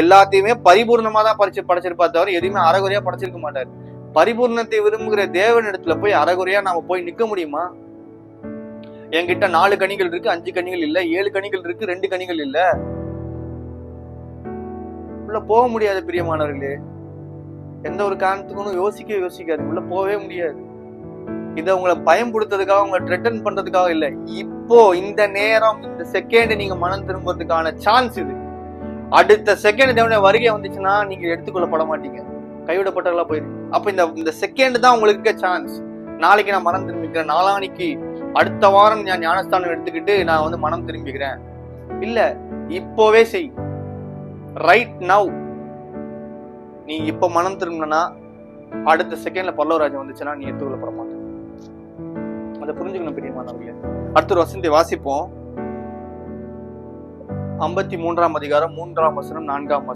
எல்லாத்தையுமே பரிபூர்ணமா தான் படைச்சிருப்பா தவிர எதுவுமே அறகுறையா படைச்சிருக்க மாட்டாரு. பரிபூர்ணத்தை விரும்புகிற தேவன் இடத்துல போய் அறகுறையா நாம போய் நிக்க முடியுமா? என்கிட்ட 4 கனிகள் இருக்கு, 5 கனிகள் இல்ல, 7 கனிகள் இருக்கு, 2 கனிகள் இல்ல, உள்ள போக முடியாது பிரியமானவர்களே. எந்த ஒரு காரணத்துக்கும் யோசிக்காது, உள்ள போகவே முடியாது. இதை உங்களை பயன்படுத்துறதுக்காக, உங்களை த்ரெட்டன் பண்றதுக்காக இல்ல. இப்போ இந்த நேரம், இந்த செகண்ட் நீங்க மனம் திரும்புறதுக்கான சான்ஸ் இது. அடுத்த செகண்ட் தேவனுடைய வருகை வந்துச்சுன்னா நீங்க எடுத்துக்கொள்ளப்பட மாட்டீங்க, கைவிடப்பட்டவர்களா போயிருக்கு. அப்ப இந்த செகண்ட் தான் உங்களுக்கு சான்ஸ். நாளைக்கு நான் மனம் திரும்பிக்கிறேன், நாளானிக்கு அடுத்த வாரம் நான் ஞானஸ்தானம் எடுத்துக்கிட்டு நான் மனம் திரும்பிக்கிறேன் இல்ல, இப்போவே செய். Right now. நீ இப்ப மனம் திரும்பினா அடுத்த செகண்ட்ல பல்லவராஜன் வந்துச்சுன்னா நீ எடுத்துக்கொள்ளப்பட மாட்டேன். அதை புரிஞ்சுக்கணும் பிரியமானவர்களே. அடுத்த ஒரு வசனத்தை வாசிப்போம். 53ஆம் அதிகாரம் 3ஆம் வசனம் 4ஆம் வசனம்.